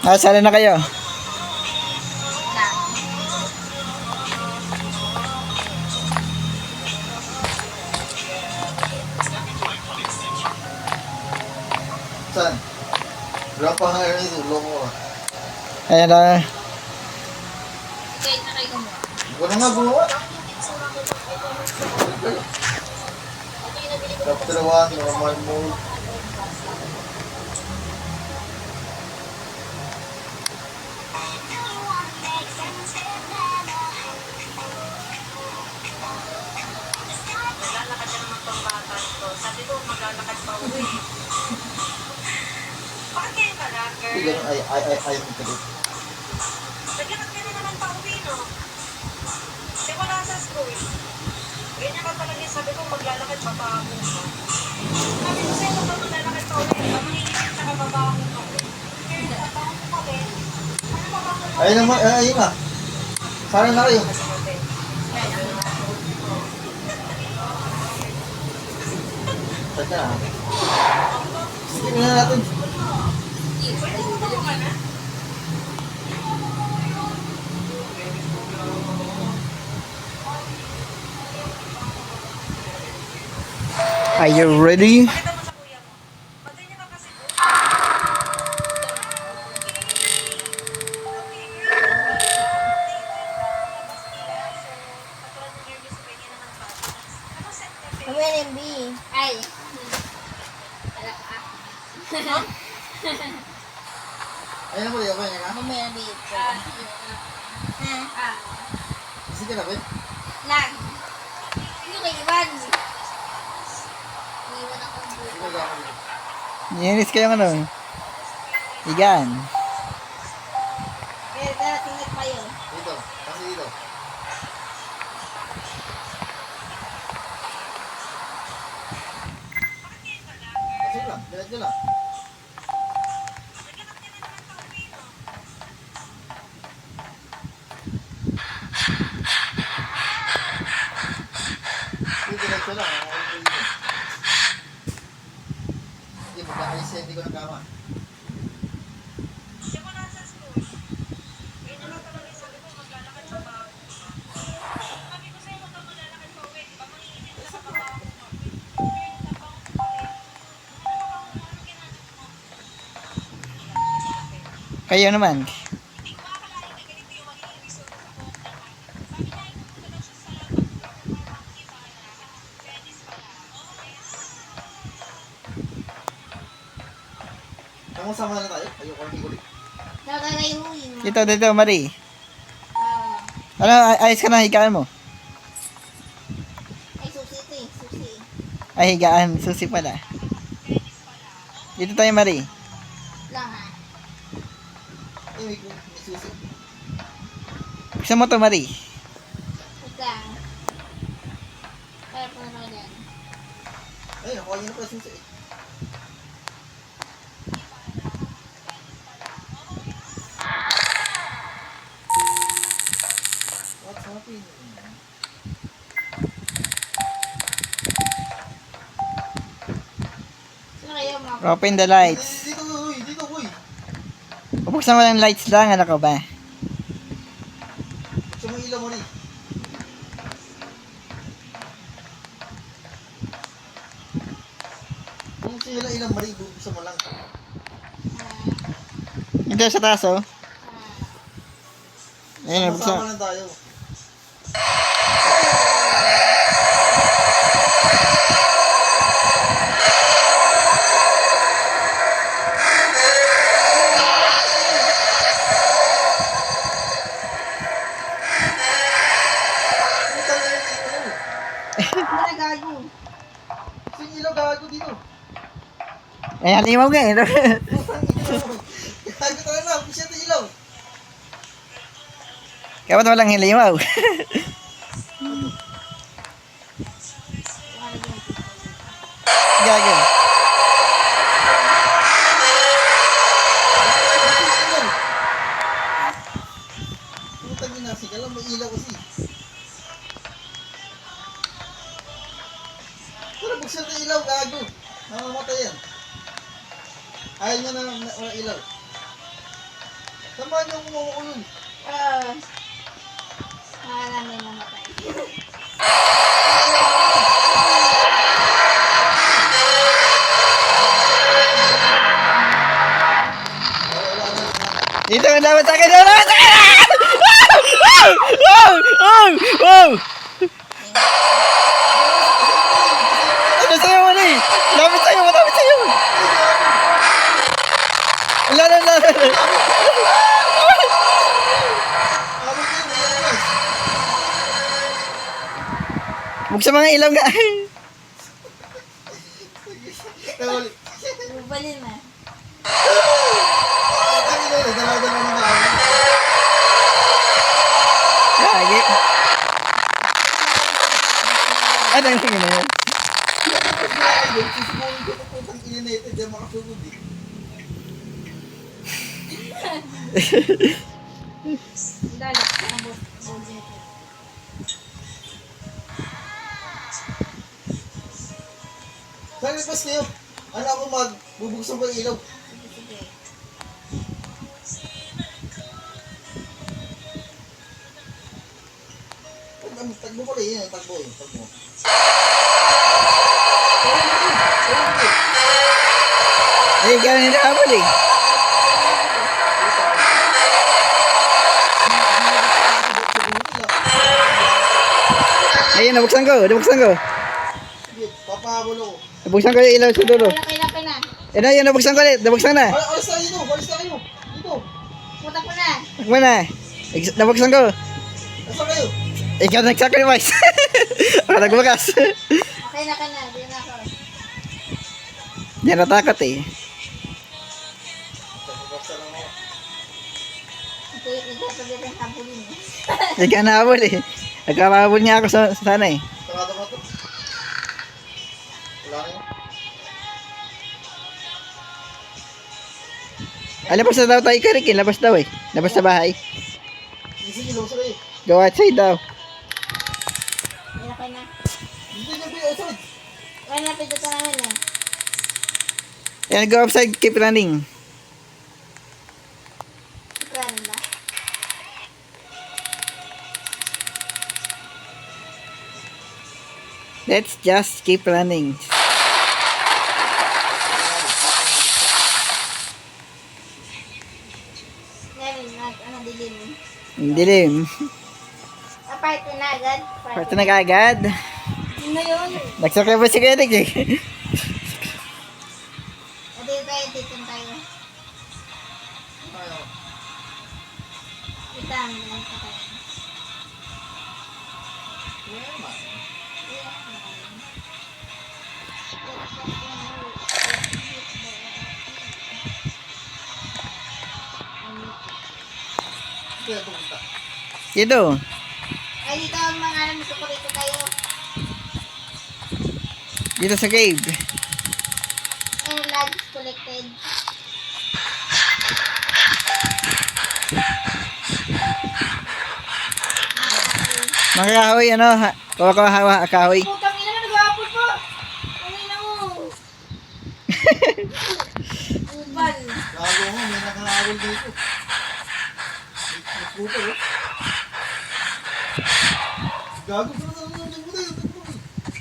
Sali na kayo. Saan? Berapa hari itu lomo? Ayan na. Okay, na kayo gumawa. Gua na nga gumawa. Chapter 1, normal mode. Naglalakad siya naman pang bata ito. Sabi ko, maglalakad pa uwi. Bakit kayo ka na, girl? Ay, ay, magkalit. Naglalakad ka na naman pa uwi, no? Kasi wala sa school. Ganyan ka talaga. Sabi ko, maglalakad pa pa ako. Sabi ko sa'yo, kung maglalakad pa uwi, manginginig sa kababaho ko. Girl, kabaho ko kami. Ano kabaho ko? Ayun naman, ayun na. Sana na kayo. Teka na. Sige na natin. Are you ready? Pakita mo sa kuya mo. Patay niya ka kasi po. MNB. Ay. Alam ka. Ayun mo, diba niya ka? MNB. Ha? Sige na, Ben. Lag. Hindi kay Ivan. Iwan ako. Sige na ako. Ninis kayo ano? Igan. Kaya tara, tingnan kayo. Dito, kasi dito. Kasi lang, diretso lang. Hindi, diretso lang. Hindi, magkakalis hindi ko ng kama. Siya wala sa school. Ganyan lang talaga. Sabi ko, maglalakad pa pa ako. Sabi ko sa'yo, huwag kang maglalakad pa uwi. Di ba manginginig ka sa kabaho ko? Girl, kabaho ko kami. Ano kabaho mo? Ano ginagawa mo? Kayo naman. Hindi ko akalain na ganito yung magiging result sa buong lahat. Sabi niya, pumunta daw siya sa labas. Makikita ka na. Venice pala. Sama na tayo. Ayoko ang higulit. Nagagayuhin mo. Dito, Marie. Ah. Ano, ayos ka na higaan mo. Ay, susi ito eh. Susi. Ay, higaan. Susi pala. Dito tayo, Marie. Lang ha. Eh, may susi. Gusto mo to, Marie? Wait lang. Kaya pa naman yan. Ay, nakuha niyo na pala susi. What's happening? Sino kayo mga Open the lights. Dito, uy, dito, uy. Bubuksan mo lang lights lang. Ano ka ba? Gusto mo ilaw mo rin. Kung sila ilang mali, gusto mo lang. Ito sa taas, oh. Ayun, buksan. Sama lang tayo. Puta na yung ilaw. Ano gago? Sing ilaw gago dito. Ay, halimaw nga, eh. Putang ilaw. Gago tayo na, siya ito ilaw. Kapag walang halimaw. Gago. Putang ina, sige lang, may ilaw kasi. Pero buksan na ilaw, gago. Namamatay yan. Ayaw niya na wala ilaw. Samahan niyo kung umuulol. Namin namatay. Dito ang dapat sa akin! Dapat sa akin! Wow! Wow! Wow! Wow! Ano sa'yo, Wally? Lapit sa'yo! Malapit sa'yo! Wala na, wala na. Abot kayo, umalas. Buksan mga ilaw nga. Tawali. Bubalin na. Ang ina na, dalawa-dalawa na nga. Lagi. Ano yung tingin mo? Susubuhin ko pa putang ina na ito. Diyan makasunod eh. Lalak ka ang bubalin. Saan lipas kayo? Ano ako magbubuksan ko yung ilaw? Sige. Tagbo ko rin yan. Tagbo yun. Tagbo. Eh, gano'n yung nakabal eh. Ayun, nabuksan ko. Nabuksan ko. Sige, papahabol ako. Nabuksan ko yung ilaw sa dulo. Laki na. Ayun, ayun, nabuksan ko ulit. Nabuksan na. Alis na dito! Alis na kayo! Dito! Puta ko na. Takbo na. Nabuksan ko. Nasaan kayo? Ikaw nag-sacrifice. Ako nagbukas. Okay na ka na. Di na ako. Yan natakot eh. Buksan lang ako. Nagkatabi rin habulin. Yan ka nahabol eh. Nagkakahabol niya ako sa sana eh. Sarado mo ito. Wala kayo. Ay, labas na daw tayo Karik eh. Labas daw eh. Labas sa bahay. Sige, lumusok kayo. Go outside daw. Okay na. Hindi niyo ba yung outside? Okay na. Pito ka namin eh. Yan, go outside. Keep running. Plan ba? Let's just keep running. Meron na. Ano dilim? Dilim. Apart na agad. Parto na kaagad. Yun na yun. Nagsacrifice si Karik eh. Dito tayo. Ayaw. Itang lang ka tayo. Kaya pumunta. Dito. Ay, dito ang mga alam mo ko rito tayo. Dito sa cave. And logs collected. Mga kahoy, ano? Kawa kahoy. Putang ina na, nag-aapot po! Ang ina mo! Ubal. Gago mo, may nakakawal dito. Nagpupo oh. Gago ka na naman yung muna yun.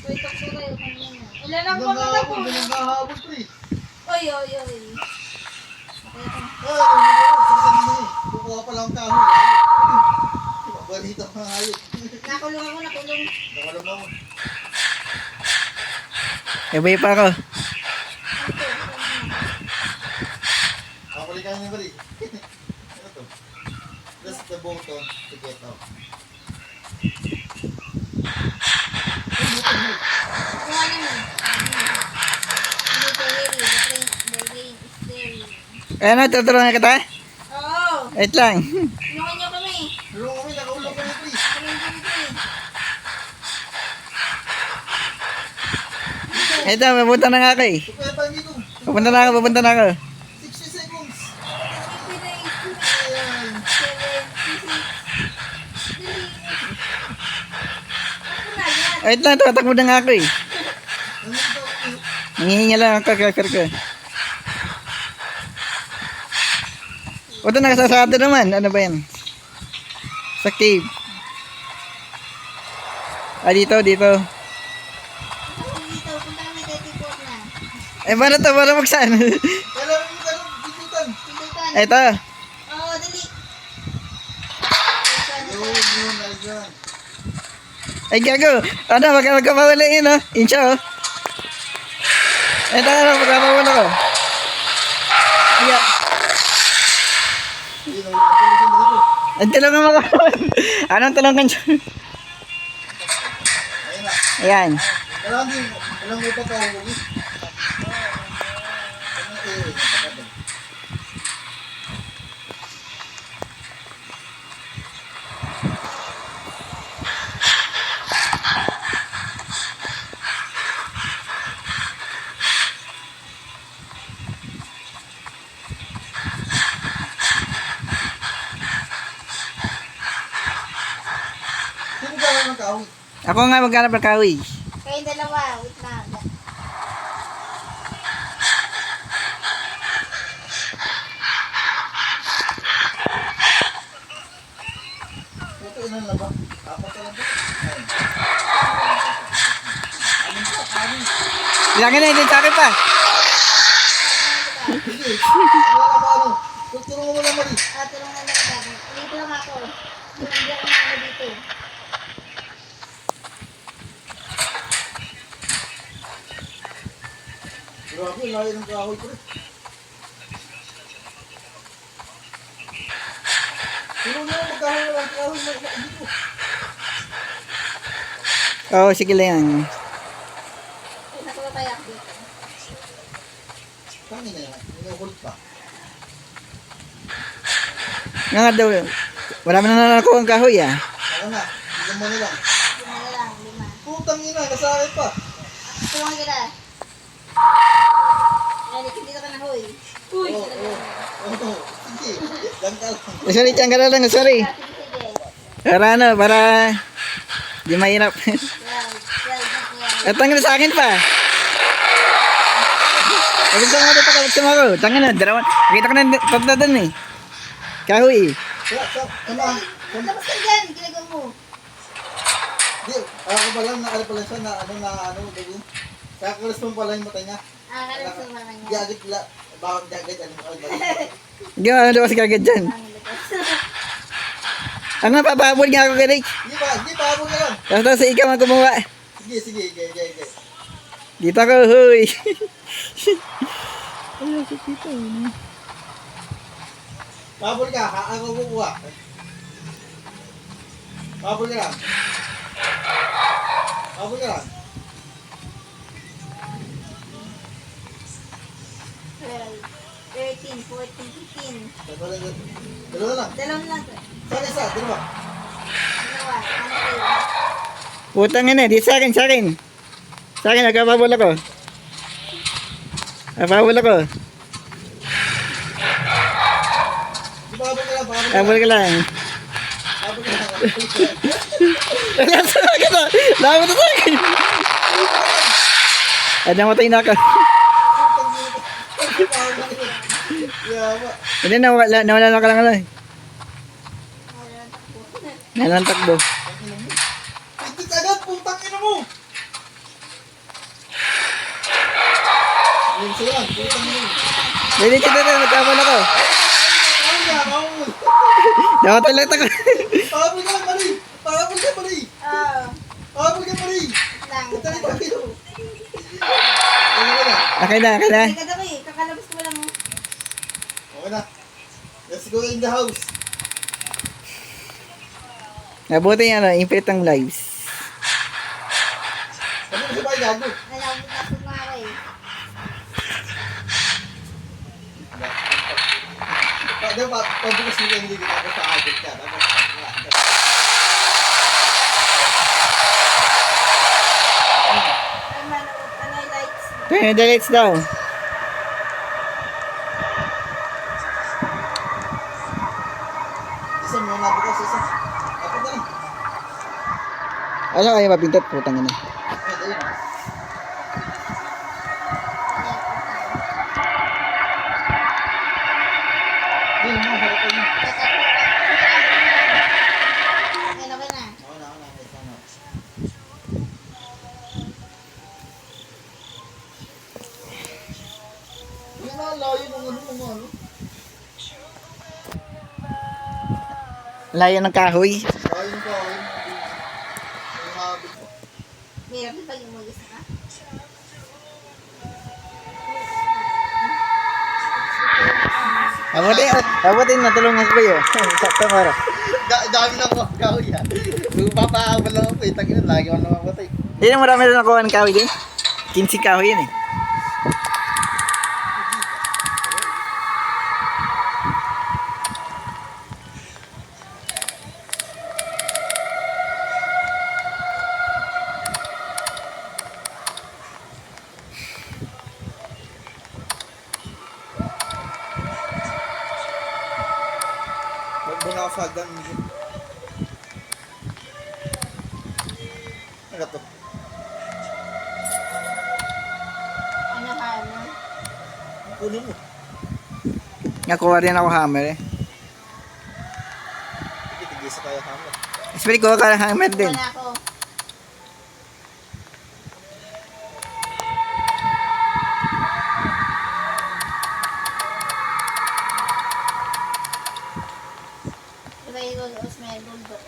Wait, talk to kayo kanina. Wala lang Hanggang po kita po. kahapon, ganun kahabol pre. Oy, oy, oy. Okay, Kukuha pa lang kahoy. Balita pa nga yun. nakulong ako, nakulong. Nakalam ako. Ibay pa ako. Nakapali ka na bali. Ano to? Press the button to get out. Kung ano mo. Dito, Harry. The rain is very. Ayan na, tutulungan kita. Oo. Wait lang. Tulungan niyo kami. Pero kami, nakaulong kami please. Tulungan niyo kami. Ito, mapunta na nga ako eh. Kaya tayo dito. Papunta na ako, papunta na ako. 60 seconds. 59, Ayan. 76. Ako na yan. Wait lang, tumatakbo na nga ako eh. Nandito. Nangihinga lang ako, kakar ko. O ito, nakasasado naman. Ano ba yan? Sa cave. Dito. Dito, punta kami kay Tipot na. Paano to? Para magsaan? Kailangan mo ganun, bibitan. Pinutan. Ito. Oo, dali. Yun, ayun. Ay, gago. Ano, magkapawala yun, oh. Incha, oh. Ito, magkapawala ko. Yeah. Yun, nakulisin dito. Ang tulungan mo ka. Anong tulungan siya? Ayun na. Ayan. Kailangan din, kailangan mo pa kahuli. Napakagod. Sino ba ang kahoy? Ako nga maghanap ng kahoy. Kayong dalawa, wait lang. Ito, ilan na ba? Apat na lang ba? Ayun. Amin pa, amin. Lagi na, hindi sa akin pa. Sige, wala ka ba ano? Tulungan mo lang, Mari. Tulungan na kita. Dito lang ako. Tulungan na ako dito. Grabe, layo ng kahoy ko rin. Tulungan mo, magkahoy na lang. Kahoy na dito. Oo, sige lang yan. Nakapapaya ako dito. Kami na yan. Inuhulog pa. Nga daw, wala mo na nakuha ang kahoy, ah. Ano na? Ilan mo na lang. 5 na lang, 5. Putang ina, nasa akin pa. Tulungan kita. Ayan, dito ka na, hoy. Oo, oo. Oo, sige. Lang ka lang. Sorry, tiyang ka lang, sorry. Sige, sige. Para ano, para di mahirap. Yan, yan. At tangin na sa akin pa. Huwag sa mga dito ka, huwag sa mga ko. Tangin na, darawan. Kita ko na tatla doon eh. Kahoy. Ano? Tapos ka dyan, ginagawa mo. Di, ako pa lang, naano pala siya na ano, gawin. Kakalas mo pala yung mata niya. Kaya gusto mo kanya. Gagit la, bawang gagit, ano mo kagad. Hindi mo ano daw kasi kagad dyan. Ano, papahabol nga ako kay Rick. Hindi pa, habang ka lang. Tapos sa ikaw ang kumuha. Sige, sige, gay. Dito ako, huy. Habol ka, ako kukuha. Habol ka lang. Habol ka lang. 13, 14, 15. Dalawa lang. Dalawang lang. Saan isa? Dalawa. Dalawa. Ano kayo? Putang ina, di sa akin, sa akin. Sa akin, nagpapabol ako. Nagpapabol ako. Di ba habol ka lang? Habol ka lang. Habol ka lang. Wala sa akin na. Lahat na sa akin. Ay, namatay na ako. Yaba. Hindi, nawala na ka lang ano eh. Nalang takbo. Hindi agad, putang ina mo! Yun sila, putang ina mo. Hindi, dito na, nagpapabol ako. Ano nga, maul? Namatay lang ako. Pahabol ka, Mari! Pahabol ka, Mari! Oo. Pahabol ka, Mari! Lang. Dali tayo. Ano ka na? Okay na, okay na. Teka daw eh. Kakalabas ko lang mo. Okay na. Let's go in the house. Mabuti yan, impit ang lives. Ano kasi ba yung gago? Nalabot na ako eh. Pabukas mo kayo hindi kita ako sa agad ka. Ano yung lights? Turn the lights down. Isa mo na bukas, isa. Ako na lang. Ano kayo mapintot? Putang ina. Ayun. Yun, Okay na. Ako na. Ito na. Yung nalayo ng ano. Layo ng kahoy. Layo ko. Yung habit ko. Meron pa yung mag-isa ka? Abutin natulungan ko kayo. Sakto mara. Dami lang mga kahoy ha. Kung papahabal lang ako eh. Tangin na, lagi ako namamatay. Hindi na marami rin nakuha ng kahoy din. 15 kahoy yun eh. Doon ako sa hagdan. Ano to? Ano ka mo? Kunin mo. Nakuha rin ako hammer eh. Tigisa tayo hammer. Especially kuha ka ng hammer din. Wala ako. Diba yung Osmel Bulldog?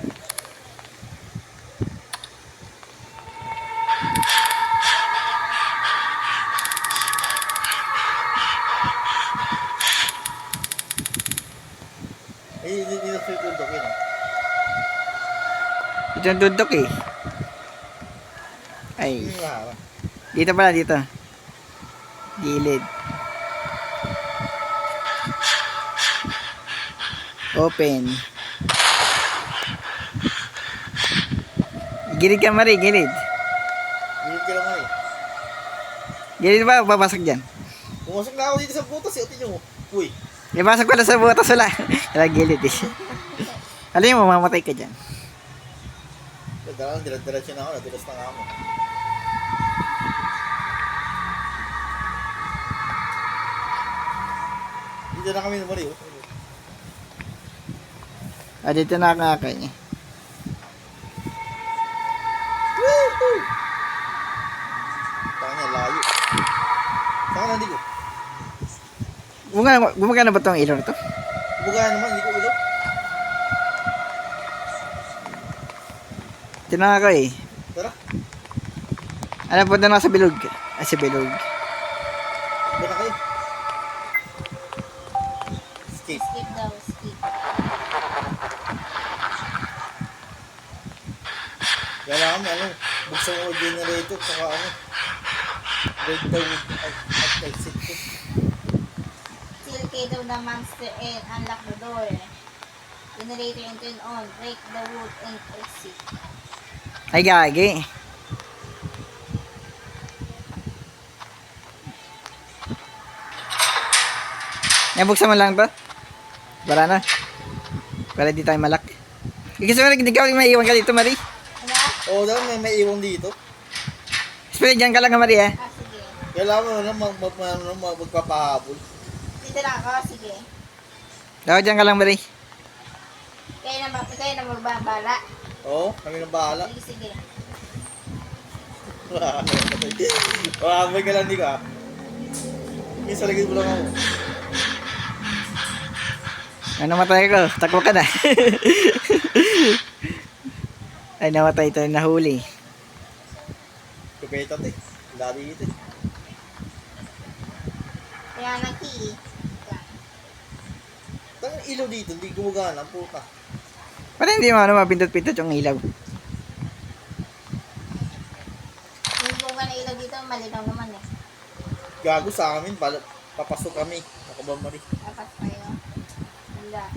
Eh, hindi na free bulldog yun. Ito yung dudok eh. Ay. Yung maharap. Dito pala, dito. Gilid. Open. Gilid ka, Marie, gilid. Gilid ka naman eh. Gilid ba? Babasok dyan. Pumasok na ako dito sa butas eh. Tingnan mo. Uy. Ibasok pala sa butas wala. Wala gilid eh. Alam mo, mamamatay ka dyan. Diretso na ako. Natulas na nga ako. Dito na kami naman eh. Dito na ang akin eh. Woohoo! Tanga niya, layo. Saan ka nandito? Gumagana ba itong ilaw na to? Bugaya naman, hindi ko ilaw. Ito na ako eh. Tara, Ano po na sa bilog? Sa bilog. ba na kayo? Escape. Skip daw, skip. Kailangan mo, ano, buksan mo yung generator, saka ano, break the wood at exit ko. Still key daw the monster and unlock the door. Generator and turn on. Break the wood and exit. Ay, gagi. Nabuksan mo lang to? Para na. Para di tayo malak. Kasi hindi ka may iwan ka dito, Marie. Ano? Oo, dahil may iwang dito. Especially dyan ka lang, Marie eh. Ah, sige. Kailangan mo na magpapahabol. Dito na ako, sige. Daw dyan ka lang, Marie. Kayo na magbabala. Oo, kami nang bahala. Sige, sige. Mahabol ka lang, di ka? Minsan lagi mo lang ako. Ano namatay ko? Takbo ka na. Ay, namatay ito. Nahuli. Kupetat eh. Lari ito eh. Kaya nag-key. Tangang ilaw dito, hindi gumagana. Ang puta. Parang hindi mo ano, mapindot-pindot yung ilaw. Yung bunga na ilaw dito, malinaw naman eh. Gago sa amin, papasok kami. Nakabamari. Dapat kayo. Handa.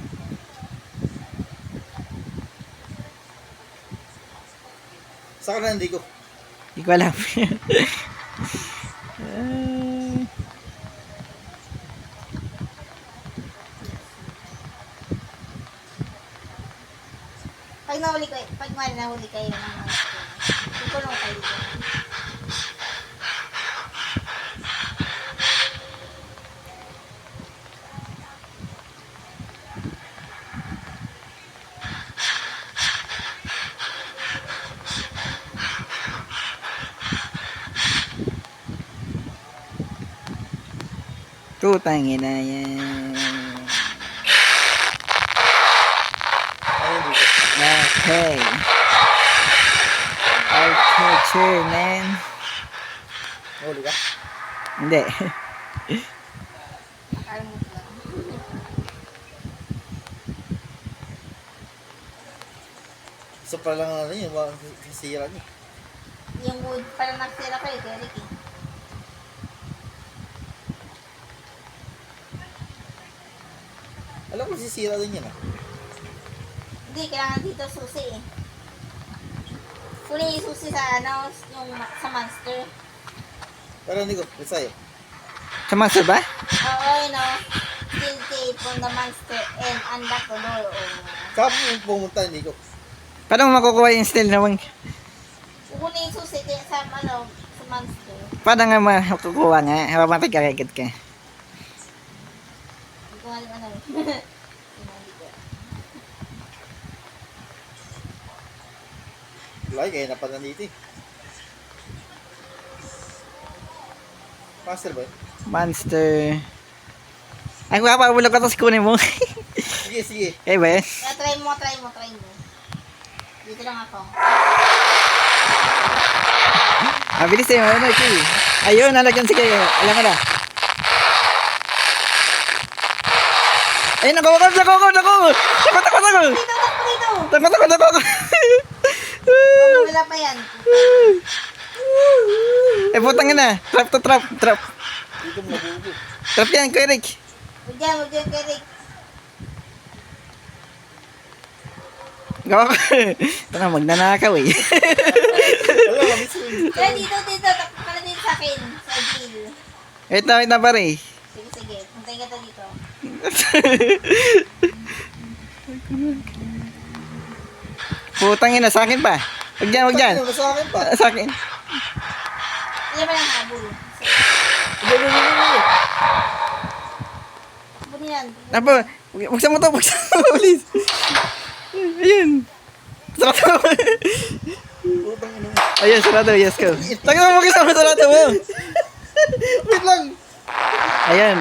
Saan ka na, hindi ko? Hindi ko alam. Pag nahuli kayo ng monster, ikulong kayo dito. Tutangin na yan. Ayun dito. Okay. Okay, sure, man. Huli ka? Hindi. Nakalimut lang. So pala lang ano yun, sisira niyo. Yung wood, parang nagsira ko eh, kay Ricky. Alam ko sisira din yan ah. Hindi, kailangan dito susi eh. Kunin yung susi sa ano, yung sa monster. Pero hindi ko, let's say. Sa monster ba? Oo, you know, still key from the monster and unlock the door. Oh. Saka pumunta, hindi ko. Paano mo makukuha yung steel na wing? Kunin yung susi kaya sa ano, sa monster. Paano nga makukuha nga? Mamatay ka kagad ka. Hindi ko alam ano. Hindi ko. Like, kaya napan nandito eh. Master ba yun? Monster. Ay, kung kapabulog ka tapos kunin mo. Sige, sige. Kaya ba yan? Kaya try mo. Dito lang ako. Bilis eh, ano eh. Ayun, nalagyan sige. Alam mo na. Ayun, nakuha ko. Takot. Dito! Wala pa yan. Eh, putang na. Trap. Dito mo nabubo. Trap yan, Kuya Rick. Huwag dyan kay Rick. Gawa ko. Ito na, magnanakaw eh. Wala, mamiss mo yun. Kaya dito. Takot pala dito sa akin. Sa Jill. Wait na pare. Sige. Puntayin ka to dito. Putang ina, sa akin pa. Wag dyan. Ano, nasa akin pa. Sa akin. Ilan ba lang habol? Hindi. Habulin yan. Apo, buksan mo to, please. Ayun. Sarado mo. Putang ina mo. Ayun, sarado, yes ko. Tagay mo kisama sarado mo. Wait lang. Ayun.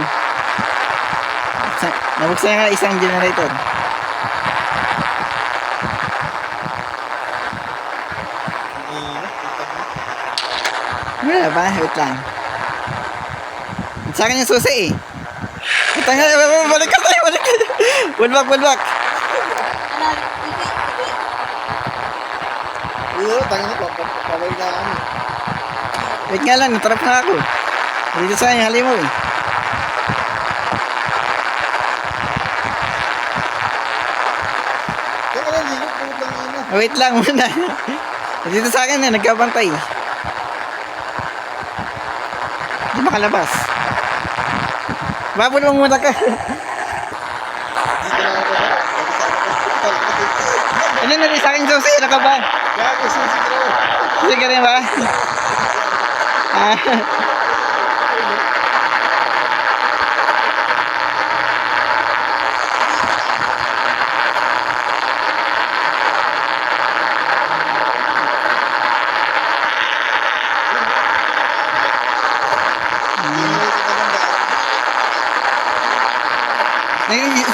Nabuksan nga isang generator. Wala ba? Wait lang. Sa akin yung susi eh. Tanga, balik ka tayo. Wall back. Ano? Ipit. Hindi, tangin ito. Pabay na kami. Wait nga lang, natrap na ako. Dito sa akin, hali mo eh. Teka lang, hindi ko putang ina. Wait lang muna. Dito sa akin nagkabantay. Hindi makalabas. Babon mo muna ka. Dito na ako. Ano na rin sa akin, Josie? Ano ka ba? Gago, susigro. Sige rin ba? Ah.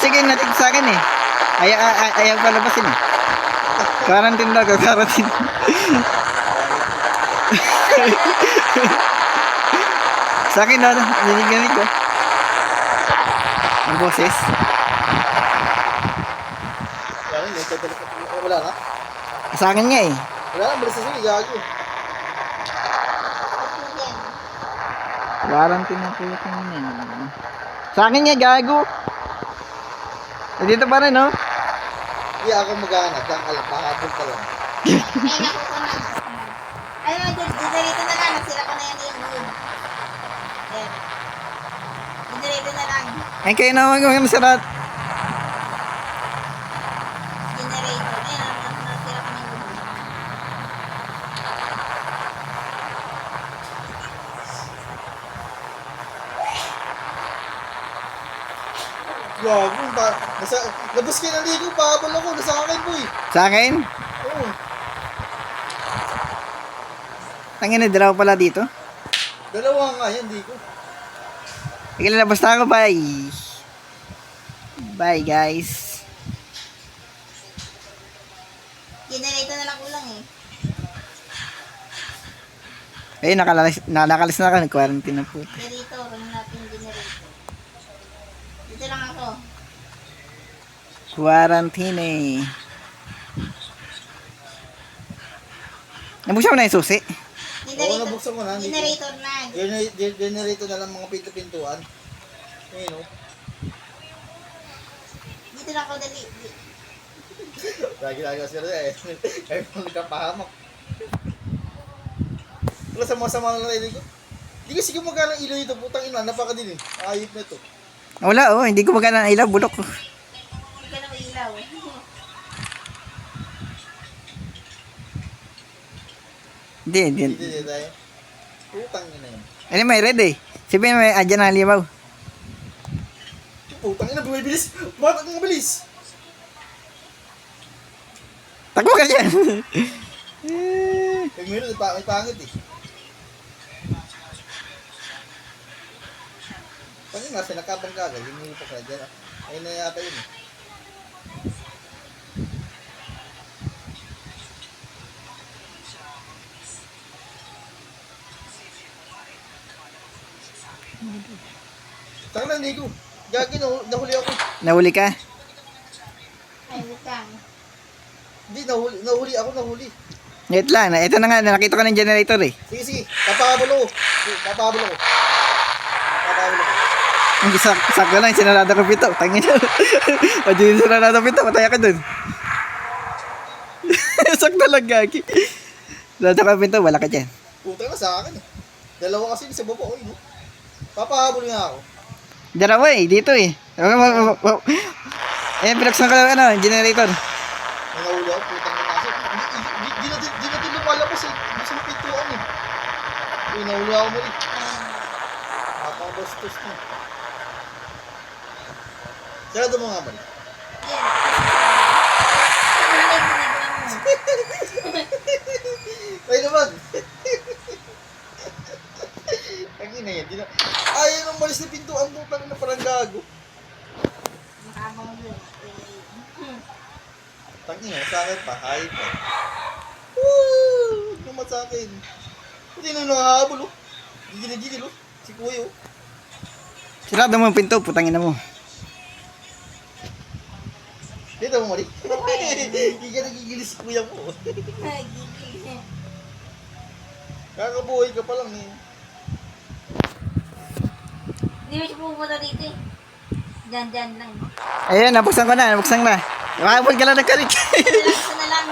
Sige, natin sa akin eh. Ayaw palabasin eh. Quarantine daw, quarantine. Sa akin na, niniganig ko. Ang boses. Wala na? Sa akin nga eh. Wala na, balis na sila, gago. Yan. Quarantine na po yung Sa akin nga, gago. Eh, dito pa rin, no? Hindi ako maghanap, ang alam, pahabol ka lang. Ay, naku ko na. Ay, dito na lang. Nasira ko na yan yung wood. Yan. Dito na lang. Ay, kayo naman yung sarat. Generator. Ayan, nasira ko na yung wood. Gago, labas kayo ng ligo, pahabol ako, nasa akin boy. Sa akin? Oo. Tangin na, draw pala dito. Dalawa nga yan, di ko. Ilalabas na ako, bye. Bye, guys. Generator na lang kulang eh. Ayun, nakakalis na ako. Nag-quarantine na po. Generator, ano natin generator. Dito lang ako. Quarantine eh. Nabuksan mo na yung susi. Oo, nabuksan ko na. Generator na. Generator na lang mga pinto-pintuan. Ayun, oh. Dito lang ako dali. Lagi sila eh. Kaya mo nagkapahamak. Wala sama-sama na lang ko. Hindi kasi gumagana ang ilaw dito. Putang ina, napakadilim. Ayop na ito. Wala, oh. Hindi ko magana ng ilaw. Bulok. Hindi ka lang ilaw. Hindi. Hindi tayo. Putang ina yun. Ano, may red eh. Sabihin may adyan na limaw. Putang ina, bumibilis. Bakit ang mabilis? Takbo ka dyan. Pag meron, may pangit eh. Pag nga, sinakabang kagad. Yung pa ka dyan. Ayun na yata yun eh. Saan na, Nico? Gagi, nahuli ako. Nahuli ka? Ay, wait lang. Hindi, nahuli ako. Wait lang. Ito na nga. Nakita ko ng generator eh. Sige. Papabalo ko. Hindi, sakto lang. Sinarado ko pito. Tangin na. Pag hindi sinarado pito, mataya ka dun. Sakto lang, gagi. Sinarado ko pito, wala ka dyan. Puta na sa akin eh. Dalawa kasi sa baba ko eh. No? Papahabol nga ako. Darawa eh. Dito eh. Ayan, pinaksan ko lang generator. May nahuli ako. Putang na kasi. Di na din lumalabas eh. Hindi sa pintuan eh. Uy, nahuli ako muli. Napakabastos na. Sarado mo nga ba? Yan. Ano ginagawa mo? Ay naman. Ang ina yan. Ayaw nang malis na pintuan mo. Parang na parang gago. Makabang yun. Tangina, sa akin pa. Hayop pa. Woo! Naman sa akin. Hindi na nangahabol oh. Gigil-gigil oh. Si Kuya oh. Sinarado mo yung pinto, putangin na mo. Dito mo mali. Hindi ka nagigil si Kuya mo. Ay, gigil. Kakabuhay ka pa lang eh. Hindi mo siya pupunta dito eh. Diyan lang. Ayun, nabuksan ko na. Makabol ka lang ng karik. Isa na lang.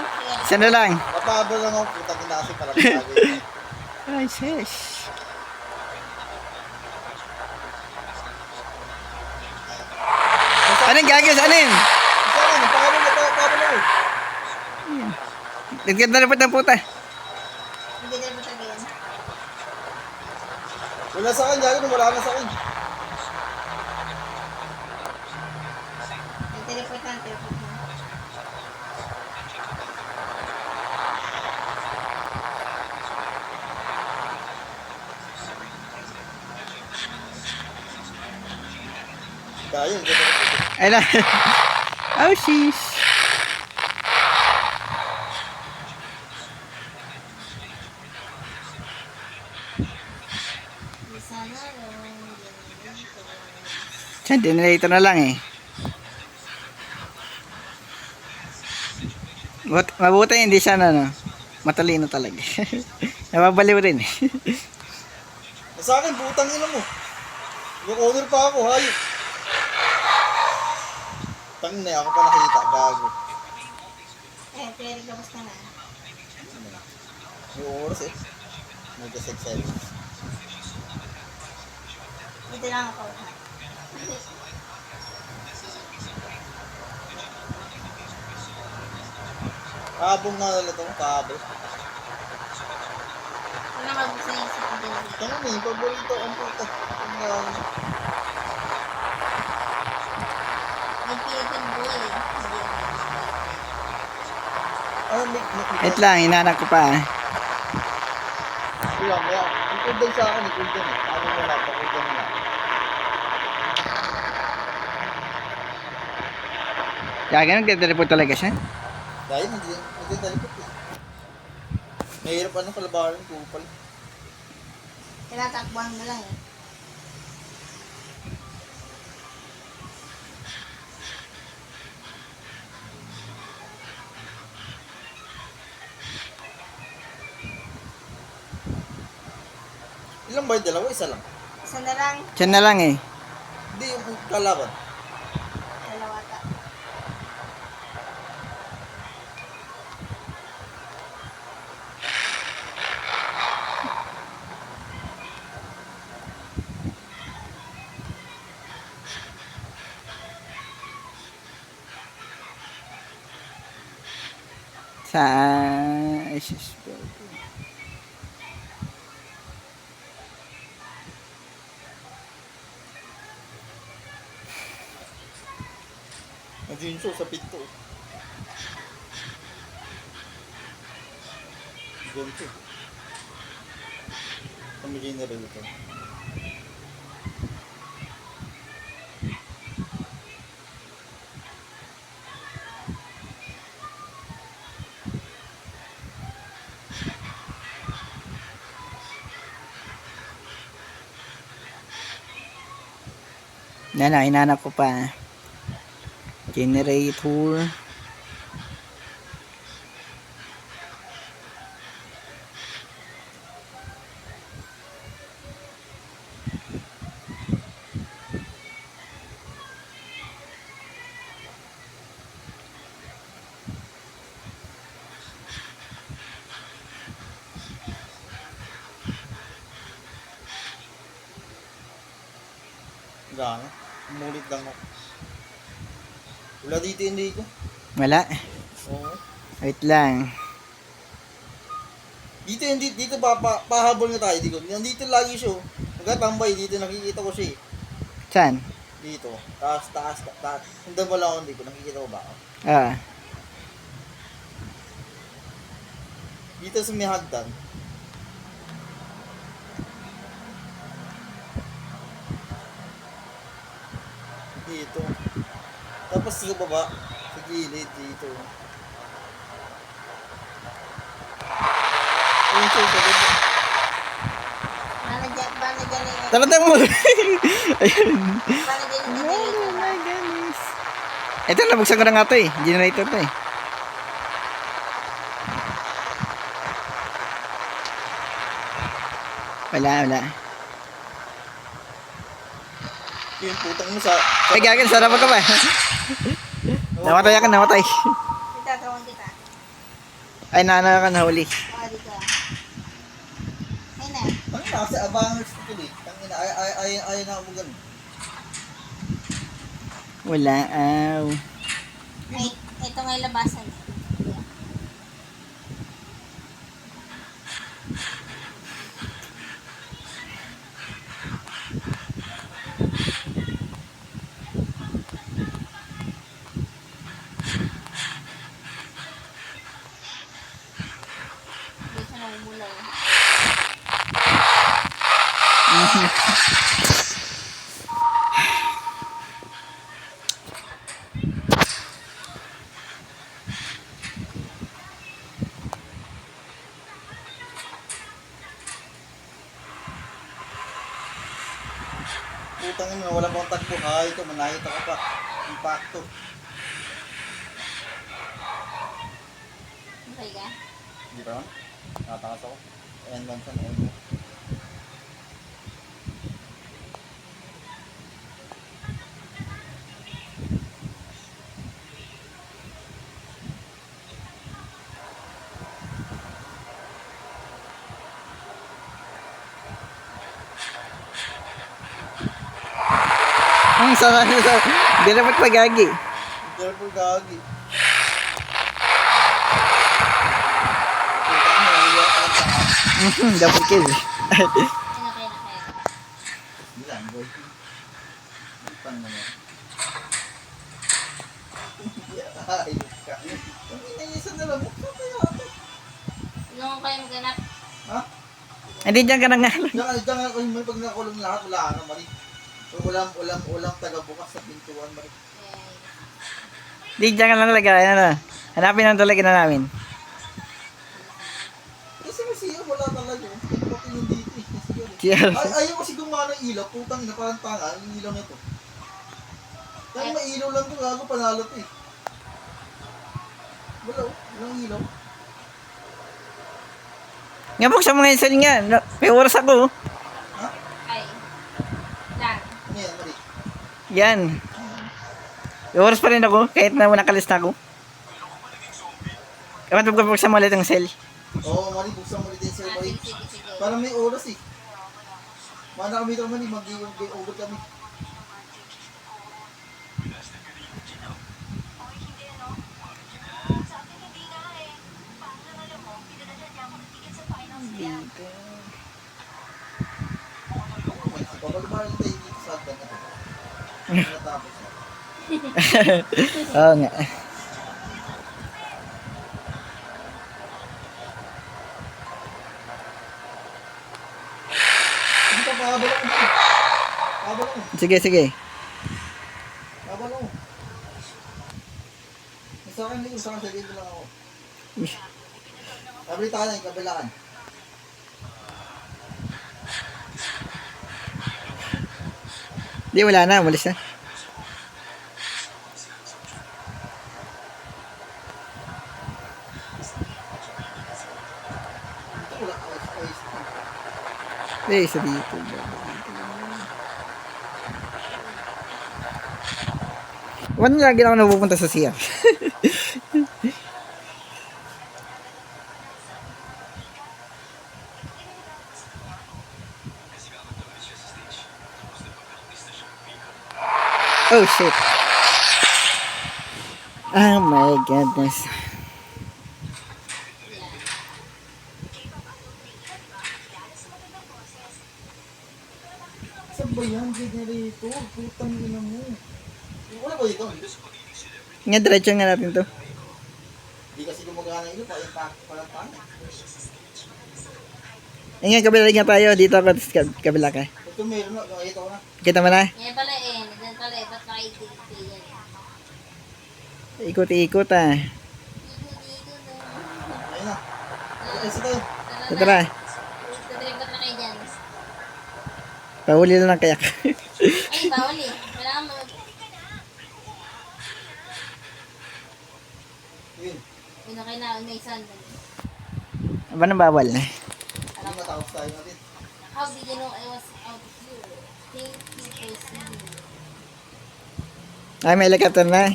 Isa na lang. Napabal lang ako. Putang ina kasi parang bagay. Ay, sis. Anong gagawin? Anin? Sa akin, napabal ako. Nagkanda na po ng puta. Hindi na mo sabihin. Wala sa akin, gagawin. Wala na sa akin. Teleport na. Kaya yun. Ay na. Oh, sis. Isa na lang. Siya, generator na lang eh. Mabuti hindi siya matalino talaga. Nababaliw rin eh. Sa akin, butang ina mo. Yung owner pa ako, hayop. Tangin na, ako pa nakita, gago. Eh, pero kamusta na? Yung oras eh. Nag-6-7. Dito lang ako. Kahabong nga nila ito, kahabong. Wala mabuksan yung sa pagdala. Tangin eh, paborito ang puta. Yung Philippine boy. Ano, Wait lang, hinahanap ko pa. Kaya, yung cooldown sa akin, cooldown eh. Ano mo na, pa-cooldown mo na. Kaya ganun, nagte-teleport talaga siya. Dahil hindi teleport eh. Mahirap anong kalabaran ko pala. Tinatakbuhan mo lang eh. Ilang ba yung dalawa? Isa lang. Isa na lang. Siya na lang eh. Hindi yung kalaban. Dalawa ta. Sa... Ay, sus. Nandiyo yung show sa pinto. Ganito. Kami general ito. Yan na, hinanap ko pa. Generator. Wala nga. Umulit lang ako. Wala dito hindi ko. Wala. Oo. Wait lang. Dito hindi dito pahabol na tayo dito. Nandito lagi siya. Magkatambay dito nakikita ko siya. Saan? Dito. Taas. Sundan mo lang ako dito. Nakikita ko ba ako? Ah. Dito sa may hagdan. Dito. Tapos sa baba. Sa gilid dito. Ayun siya sa baba. Bala dyan eh. Talatang mo. Ayun. Bala dyan yung generator. Ito, nabuksan ko na nga ito eh. Generator to eh. Wala. Yung putang mo sa... Ay, gagawin. Sarap ka ba? Namatay ako, namatay. Itatawan kita. Ay, nana ka nahuli. O, dito. Ayun na. Ang nasa abangers ko tuloy. Tangina, ay na ako ganun. Wala, aw. Ay, ito nga yung labasan. Dito na umula eh. Putang ina, wala pang tagpo. Ay, ito, manahit ako pa. Impacto. Okay ka? Hindi pa man? Nakatakas ako. Ayan lang siya, ayan. Ang sarap. Di na magpagagi. Careful gagi. Putang ina, iyak lang sa akin. Double kill. Kaya. Hindi lang, boy. Pan naman. Ay, ka. Ang inaisan na lang. Patay ako. Tulungan kayo maghanap. Ha? Hindi dyan ka na nga. Diyan ako may pag nakulong lahat, wala na, Mari. Walang taga-bukas sa pintuan, Mari. Ayan. Di, dyan ka lang talaga. Ano. Hanapin lang talaga na namin. Kasi siya, wala talaga. Pati yung dito eh. Chill. Ayaw kasi gumana ng ilaw. Putang na parang tanga. Yung ilaw na to. Kaya may ilaw lang to. Gago panalo to eh. Wala oh. Walang ilaw. Nga buksan mo nga yung cell nga. May oras ako. Ha? Ay. Lang. Ano yan, Mari? Yan. May oras pa rin ako. Kahit na nakalista ako. Kapag buksan mo ulit ang cell. Oo, Mari. Buksan mo ulit yung sir, Mari. Sige, sige, sige. Parang may oras eh. Mana kami ito, Mari. Mag-i-ugot kami. Papagmahal tayo dito sa atin na to. Natapos na. Oo nga. Hindi ka pahabala mo. Pahabala mo. Sige, sige. Pahabala mo. Sa akin dito, sa akin sa dito lang ako. Kablitaan na yung kabilaan. Di, wala na. Walis na. Dito wala. Di, isa dito. One lagi na ako napupunta sa CR. Oh shit. Oh my goodness. Saan ba yan? Generator. Putang ina mo. Wala ba dito? Nga, diretso nga natin to. Hindi kasi gumagana ilo. Palang tanga. Nga, kabila nga tayo. Dito ako, kabila ka. Ito meron na. Nakita ko na. Kita mo na? Yan pala eh. Diyan pala eh. Ba't nakaitig-itig yan? Ikot-ikot ah. Dito na. Ayun na. Isa tayo. Ito na. Tatribot na kayo dyan. Pahuli lang ng kayak. Ay, bawal eh. Kailangan mo. Yun. Yun na kailangan may sandal. Aba nang bawal na. Hindi matapos tayo natin. How did you know I was out here? Thank you for seeing me. Ay, may helicopter na.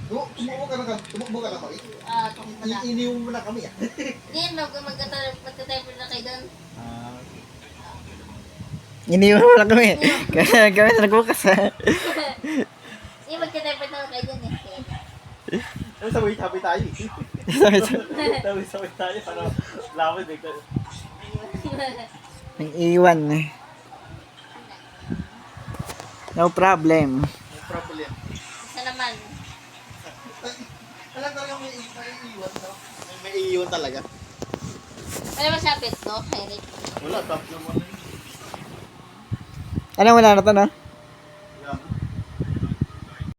Tumakbo ka na kami. Ah, tukot pala. Iniwan mo na kami ah. Hindi, magka-type na kayo doon. Iniwan mo lang kami. Kami na nagbukas ha. Hindi, magka-type na kayo doon eh. Sabay-sabay tayo eh. Sabay-sabay tayo. Para lawan eh. Nang iwan eh. No problem. No problem. Isa naman. Alam talaga may iiwan no? May iiwan talaga. Wala ba siya pet, no? Henrik? Wala, top naman. Ano, wala na to no?